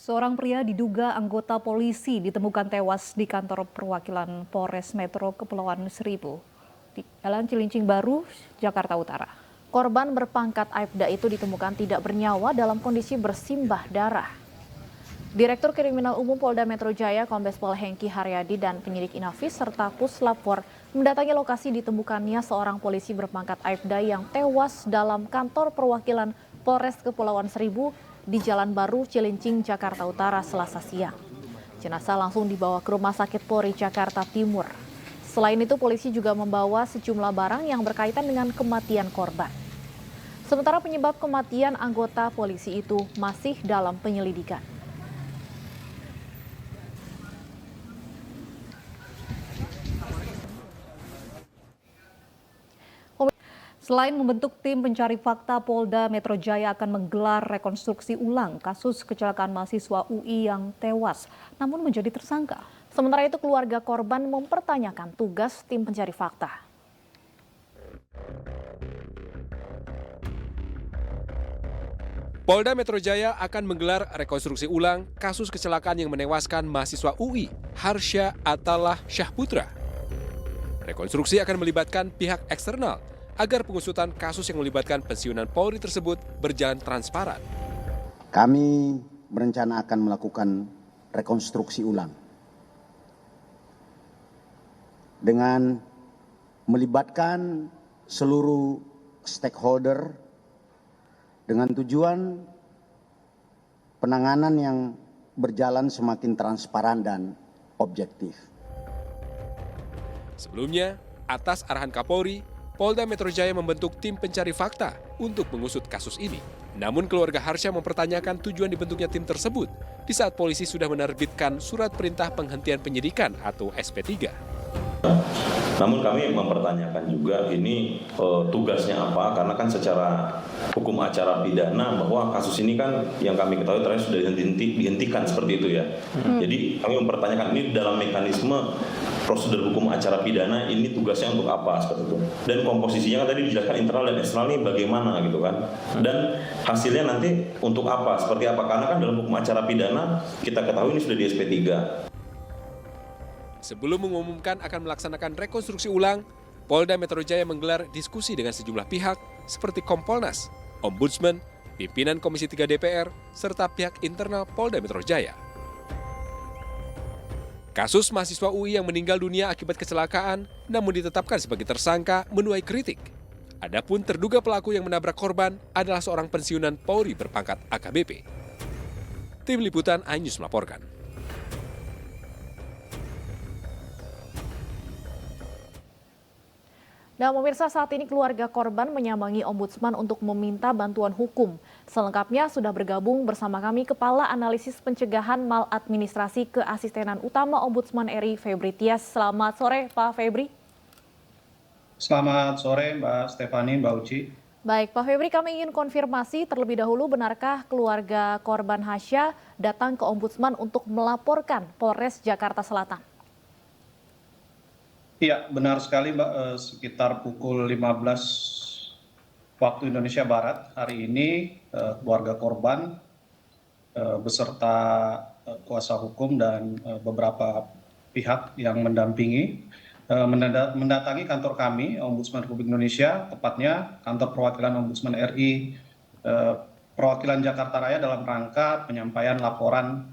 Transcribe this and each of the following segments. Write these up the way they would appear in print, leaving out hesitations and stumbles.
Seorang pria diduga anggota polisi ditemukan tewas di kantor perwakilan Polres Metro Kepulauan Seribu di Jalan Cilincing Baru, Jakarta Utara. Korban berpangkat Aibda itu ditemukan tidak bernyawa dalam kondisi bersimbah darah. Direktur Kriminal Umum Polda Metro Jaya, Kombes Pol Hengki Haryadi dan penyidik Inafis serta Puslapor mendatangi lokasi ditemukannya seorang polisi berpangkat Aibda yang tewas dalam kantor perwakilan Polres Kepulauan Seribu di Jalan Baru, Cilincing, Jakarta Utara, Selasa siang. Jenazah langsung dibawa ke Rumah Sakit Polri Jakarta Timur. Selain itu, polisi juga membawa sejumlah barang yang berkaitan dengan kematian korban. Sementara penyebab kematian anggota polisi itu masih dalam penyelidikan. Selain membentuk tim pencari fakta, Polda Metro Jaya akan menggelar rekonstruksi ulang kasus kecelakaan mahasiswa UI yang tewas, namun menjadi tersangka. Sementara itu, keluarga korban mempertanyakan tugas tim pencari fakta. Polda Metro Jaya akan menggelar rekonstruksi ulang kasus kecelakaan yang menewaskan mahasiswa UI, Harsha Atallah Syahputra. Rekonstruksi akan melibatkan pihak eksternal agar pengusutan kasus yang melibatkan pensiunan Polri tersebut berjalan transparan. Kami berencana akan melakukan rekonstruksi ulang dengan melibatkan seluruh stakeholder dengan tujuan penanganan yang berjalan semakin transparan dan objektif. Sebelumnya, atas arahan Kapolri, Polda Metro Jaya membentuk tim pencari fakta untuk mengusut kasus ini. Namun keluarga Harsha mempertanyakan tujuan dibentuknya tim tersebut di saat polisi sudah menerbitkan surat perintah penghentian penyidikan atau SP3. Namun kami mempertanyakan juga ini tugasnya apa, karena kan secara hukum acara pidana bahwa kasus ini kan yang kami ketahui terakhir sudah dihentikan seperti itu ya. Jadi kami mempertanyakan ini dalam mekanisme prosedur hukum acara pidana ini tugasnya untuk apa seperti itu. Dan komposisinya kan tadi dijelaskan internal dan eksternal ini bagaimana gitu kan. Dan hasilnya nanti untuk apa, seperti apa, karena kan dalam hukum acara pidana kita ketahui ini sudah di SP3. Sebelum mengumumkan akan melaksanakan rekonstruksi ulang, Polda Metro Jaya menggelar diskusi dengan sejumlah pihak seperti Kompolnas, Ombudsman, pimpinan Komisi 3 DPR, serta pihak internal Polda Metro Jaya. Kasus mahasiswa UI yang meninggal dunia akibat kecelakaan namun ditetapkan sebagai tersangka menuai kritik. Adapun terduga pelaku yang menabrak korban adalah seorang pensiunan Polri berpangkat AKBP. Tim Liputan iNews melaporkan. Nah, pemirsa, saat ini keluarga korban menyambangi Ombudsman untuk meminta bantuan hukum. Selengkapnya sudah bergabung bersama kami Kepala Analisis Pencegahan Maladministrasi Keasistenan Utama Ombudsman RI, Febri Tias. Selamat sore, Pak Febri. Selamat sore, Mbak Stefani, Mbak Uci. Baik, Pak Febri, kami ingin konfirmasi terlebih dahulu, benarkah keluarga korban Harsha datang ke Ombudsman untuk melaporkan Polres Jakarta Selatan? Iya, benar sekali, Mbak. Sekitar pukul 15 waktu Indonesia Barat hari ini, keluarga korban beserta kuasa hukum dan beberapa pihak yang mendampingi mendatangi kantor kami, Ombudsman Republik Indonesia, tepatnya kantor perwakilan Ombudsman RI, perwakilan Jakarta Raya, dalam rangka penyampaian laporan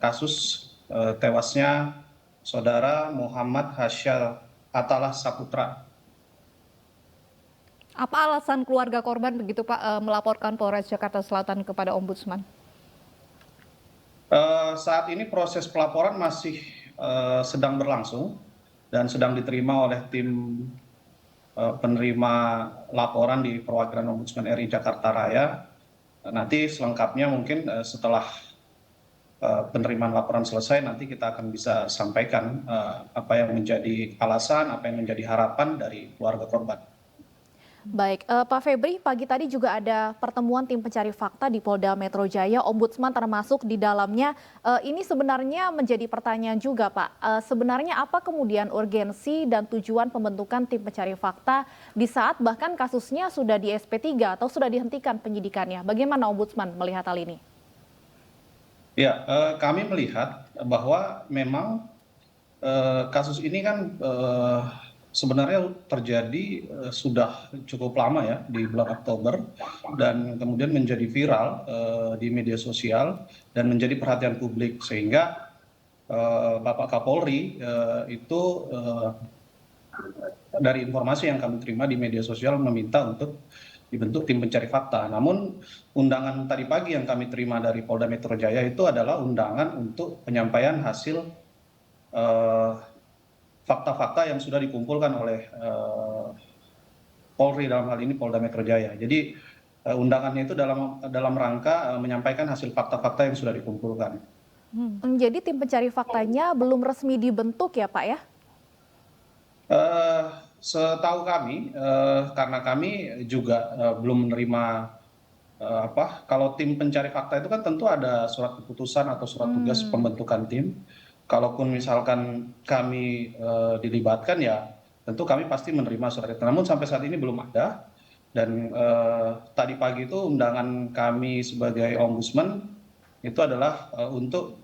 kasus tewasnya Saudara Muhammad Harsha Atallah Syahputra. Apa alasan keluarga korban begitu, Pak, melaporkan Polres Jakarta Selatan kepada Ombudsman? Saat ini proses pelaporan masih sedang berlangsung dan sedang diterima oleh tim penerima laporan di perwakilan Ombudsman RI Jakarta Raya. Nanti selengkapnya mungkin setelah penerimaan laporan selesai, nanti kita akan bisa sampaikan apa yang menjadi alasan, apa yang menjadi harapan dari keluarga korban. Baik, Pak Febri, pagi tadi juga ada pertemuan tim pencari fakta di Polda Metro Jaya, Ombudsman termasuk di dalamnya. Ini sebenarnya menjadi pertanyaan juga, Pak. Sebenarnya apa kemudian urgensi dan tujuan pembentukan tim pencari fakta di saat bahkan kasusnya sudah di SP3 atau sudah dihentikan penyidikannya? Bagaimana Ombudsman melihat hal ini? Ya, kami melihat bahwa memang kasus ini kan sebenarnya terjadi sudah cukup lama ya di bulan Oktober dan kemudian menjadi viral di media sosial dan menjadi perhatian publik sehingga Bapak Kapolri itu dari informasi yang kami terima di media sosial meminta untuk dibentuk tim pencari fakta. Namun undangan tadi pagi yang kami terima dari Polda Metro Jaya itu adalah undangan untuk penyampaian hasil fakta-fakta yang sudah dikumpulkan oleh Polri dalam hal ini Polda Metro Jaya. Jadi undangannya itu dalam rangka menyampaikan hasil fakta-fakta yang sudah dikumpulkan. Jadi tim pencari faktanya belum resmi dibentuk ya Pak ya? Setahu kami, karena kami juga belum menerima kalau tim pencari fakta itu kan tentu ada surat keputusan atau surat tugas pembentukan tim. Kalaupun misalkan kami dilibatkan ya tentu kami pasti menerima surat itu. Namun sampai saat ini belum ada. Dan tadi pagi itu undangan kami sebagai ombudsman itu adalah untuk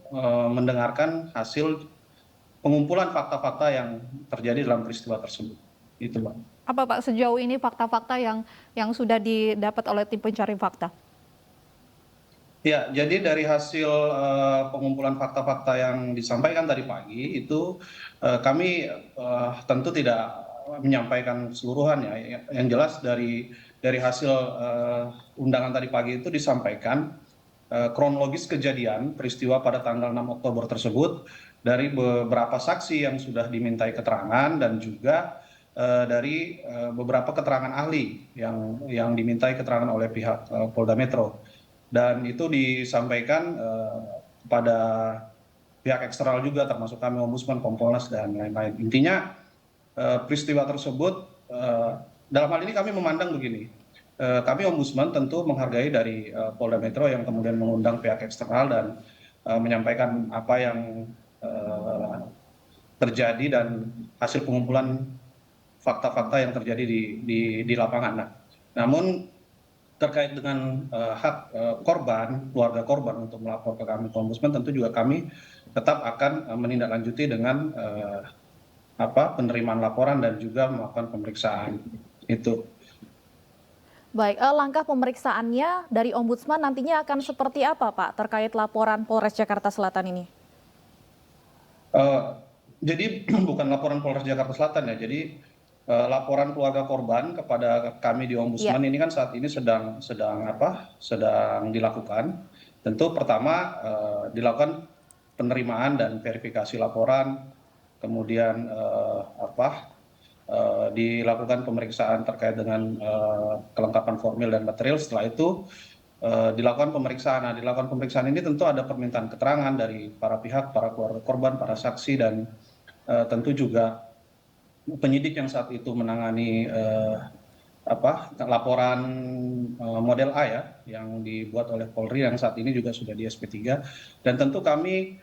mendengarkan hasil pengumpulan fakta-fakta yang terjadi dalam peristiwa tersebut. Itu, Pak. Apa Pak sejauh ini fakta-fakta yang sudah didapat oleh tim pencari fakta? Ya, jadi dari hasil pengumpulan fakta-fakta yang disampaikan tadi pagi itu kami tentu tidak menyampaikan seluruhannya. Yang jelas dari hasil undangan tadi pagi itu disampaikan kronologis kejadian peristiwa pada tanggal 6 Oktober tersebut dari beberapa saksi yang sudah dimintai keterangan dan juga dari beberapa keterangan ahli yang dimintai keterangan oleh pihak Polda Metro. Dan itu disampaikan kepada pihak eksternal juga termasuk kami ombudsman, Kompolnas dan lain-lain. Intinya peristiwa tersebut dalam hal ini kami memandang begini. Kami ombudsman tentu menghargai dari Polda Metro yang kemudian mengundang pihak eksternal dan menyampaikan apa yang terjadi dan hasil pengumpulan fakta-fakta yang terjadi di lapangan. Nah, namun terkait dengan hak korban, keluarga korban untuk melapor ke kami ke ombudsman, tentu juga kami tetap akan menindaklanjuti dengan penerimaan laporan dan juga melakukan pemeriksaan itu. Baik, langkah pemeriksaannya dari ombudsman nantinya akan seperti apa Pak terkait laporan Polres Jakarta Selatan ini? Jadi bukan laporan Polres Jakarta Selatan ya, jadi laporan keluarga korban kepada kami di ombudsman ini kan saat ini sedang dilakukan. Tentu pertama dilakukan penerimaan dan verifikasi laporan, kemudian dilakukan pemeriksaan terkait dengan kelengkapan formil dan material. Setelah itu dilakukan pemeriksaan. Nah, dilakukan pemeriksaan ini tentu ada permintaan keterangan dari para pihak, para keluarga korban, para saksi dan tentu juga penyidik yang saat itu menangani laporan model A ya yang dibuat oleh Polri yang saat ini juga sudah di SP3 dan tentu kami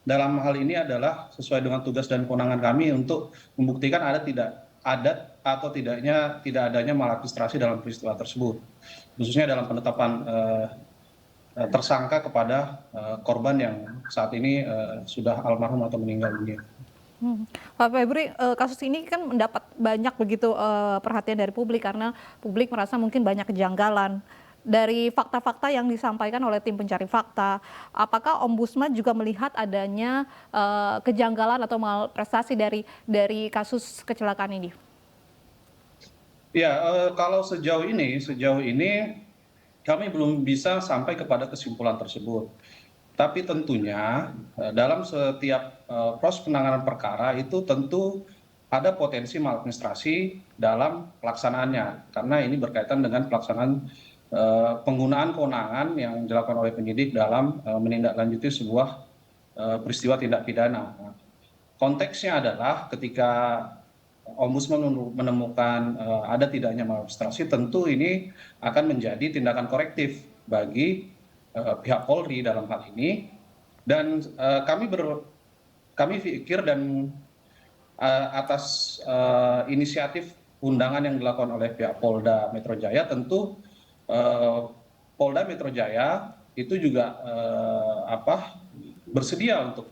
dalam hal ini adalah sesuai dengan tugas dan kewenangan kami untuk membuktikan ada atau tidak adanya maladministrasi dalam peristiwa tersebut khususnya dalam penetapan tersangka kepada korban yang saat ini sudah almarhum atau meninggal dunia. Pak Febri, kasus ini kan mendapat banyak begitu perhatian dari publik karena publik merasa mungkin banyak kejanggalan. Dari fakta-fakta yang disampaikan oleh tim pencari fakta, apakah ombudsman juga melihat adanya kejanggalan atau malprestasi dari kasus kecelakaan ini? Ya, kalau sejauh ini kami belum bisa sampai kepada kesimpulan tersebut. Tapi tentunya dalam setiap proses penanganan perkara itu tentu ada potensi maladministrasi dalam pelaksanaannya. Karena ini berkaitan dengan pelaksanaan penggunaan kewenangan yang dilakukan oleh penyidik dalam menindaklanjuti sebuah peristiwa tindak pidana. Konteksnya adalah ketika ombudsman menemukan ada tidaknya maladministrasi, tentu ini akan menjadi tindakan korektif bagi pihak Polri dalam hal ini dan kami pikir dan atas inisiatif undangan yang dilakukan oleh pihak Polda Metro Jaya tentu Polda Metro Jaya itu juga bersedia untuk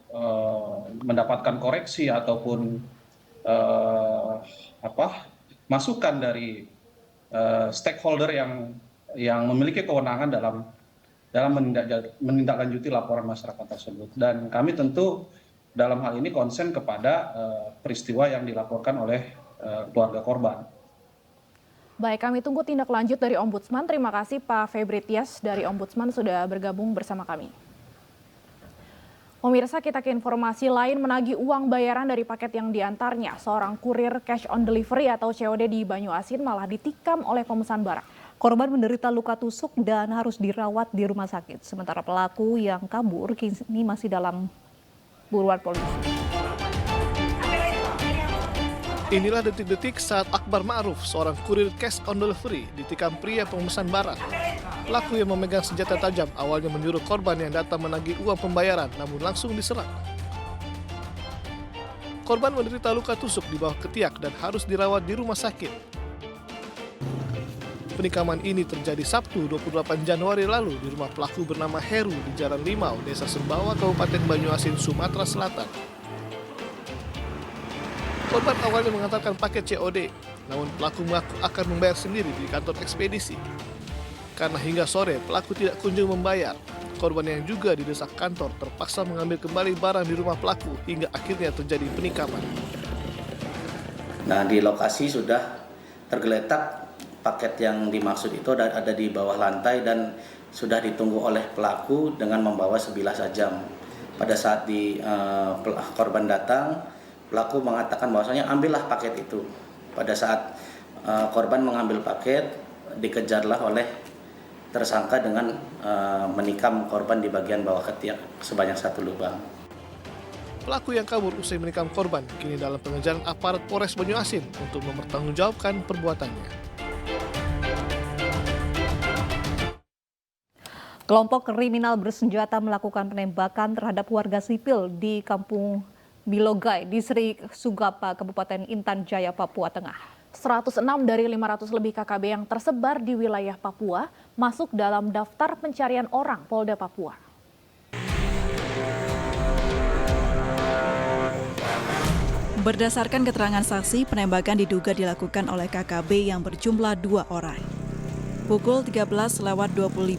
mendapatkan koreksi ataupun masukan dari stakeholder yang memiliki kewenangan dalam menindaklanjuti laporan masyarakat tersebut. Dan kami tentu dalam hal ini konsen kepada peristiwa yang dilaporkan oleh keluarga korban. Baik, kami tunggu tindak lanjut dari Ombudsman. Terima kasih Pak Febri Tias dari Ombudsman sudah bergabung bersama kami. Pemirsa, kita ke informasi lain, menagih uang bayaran dari paket yang diantarnya. Seorang kurir cash on delivery atau COD di Banyuasin malah ditikam oleh pemesan barang. Korban menderita luka tusuk dan harus dirawat di rumah sakit. Sementara pelaku yang kabur kini masih dalam buruan polisi. Inilah detik-detik saat Akbar Ma'ruf, seorang kurir cash on delivery, ditikam pria pemesan barang. Pelaku yang memegang senjata tajam awalnya menyuruh korban yang datang menagih uang pembayaran, namun langsung diserang. Korban menderita luka tusuk di bawah ketiak dan harus dirawat di rumah sakit. Penikaman ini terjadi Sabtu 28 Januari lalu di rumah pelaku bernama Heru di Jalan Limau, Desa Sembawa, Kabupaten Banyuasin, Sumatera Selatan. Korban awalnya mengantarkan paket COD, namun pelaku mengaku akan membayar sendiri di kantor ekspedisi. Karena hingga sore pelaku tidak kunjung membayar, korban yang juga didesak kantor terpaksa mengambil kembali barang di rumah pelaku hingga akhirnya terjadi penikaman. Nah, di lokasi sudah tergeletak paket yang dimaksud itu ada di bawah lantai dan sudah ditunggu oleh pelaku dengan membawa sebilah sajam. Pada saat korban datang, pelaku mengatakan bahwasanya ambillah paket itu. Pada saat korban mengambil paket, dikejarlah oleh tersangka dengan menikam korban di bagian bawah ketiak sebanyak 1 lubang. Pelaku yang kabur usai menikam korban kini dalam pengejaran aparat Polres Banyuasin untuk mempertanggungjawabkan perbuatannya. Kelompok kriminal bersenjata melakukan penembakan terhadap warga sipil di Kampung Bilogai, Distrik Sugapa, Kabupaten Intan Jaya, Papua Tengah. 106 dari 500 lebih KKB yang tersebar di wilayah Papua masuk dalam daftar pencarian orang Polda Papua. Berdasarkan keterangan saksi, penembakan diduga dilakukan oleh KKB yang berjumlah 2 orang. Pukul 13.25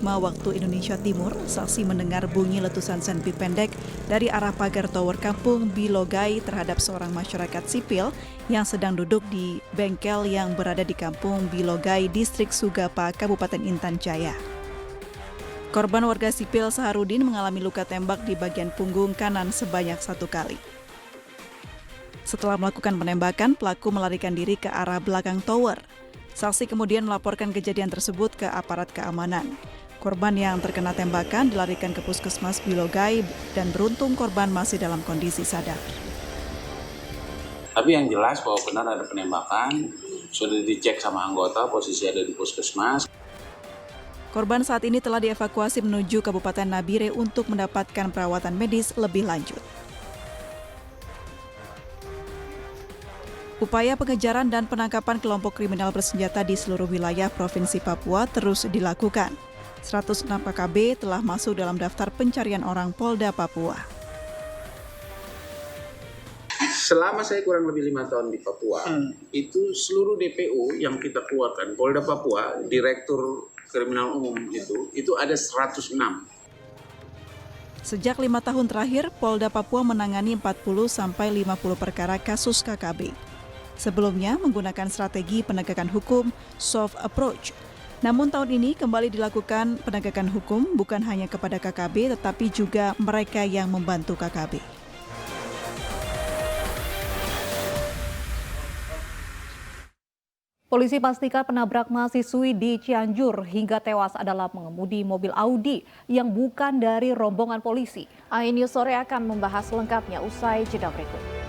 waktu Indonesia Timur, saksi mendengar bunyi letusan senpi pendek dari arah pagar tower Kampung Bilogai terhadap seorang masyarakat sipil yang sedang duduk di bengkel yang berada di Kampung Bilogai, Distrik Sugapa, Kabupaten Intan Jaya. Korban warga sipil Saharudin mengalami luka tembak di bagian punggung kanan sebanyak 1 kali. Setelah melakukan penembakan, pelaku melarikan diri ke arah belakang tower. Saksi kemudian melaporkan kejadian tersebut ke aparat keamanan. Korban yang terkena tembakan dilarikan ke Puskesmas Bilogai dan beruntung korban masih dalam kondisi sadar. Tapi yang jelas bahwa benar ada penembakan, sudah dicek sama anggota, posisi ada di Puskesmas. Korban saat ini telah dievakuasi menuju Kabupaten Nabire untuk mendapatkan perawatan medis lebih lanjut. Upaya pengejaran dan penangkapan kelompok kriminal bersenjata di seluruh wilayah Provinsi Papua terus dilakukan. 106 KKB telah masuk dalam daftar pencarian orang Polda Papua. Selama saya kurang lebih 5 tahun di Papua, itu seluruh DPU yang kita keluarkan, Polda Papua, Direktur Kriminal Umum itu ada 106. Sejak 5 tahun terakhir, Polda Papua menangani 40-50 perkara kasus KKB. Sebelumnya menggunakan strategi penegakan hukum soft approach. Namun tahun ini kembali dilakukan penegakan hukum bukan hanya kepada KKB tetapi juga mereka yang membantu KKB. Polisi pastikan penabrak mahasiswi di Cianjur hingga tewas adalah pengemudi mobil Audi yang bukan dari rombongan polisi. iNews Sore akan membahas lengkapnya usai jeda berikut.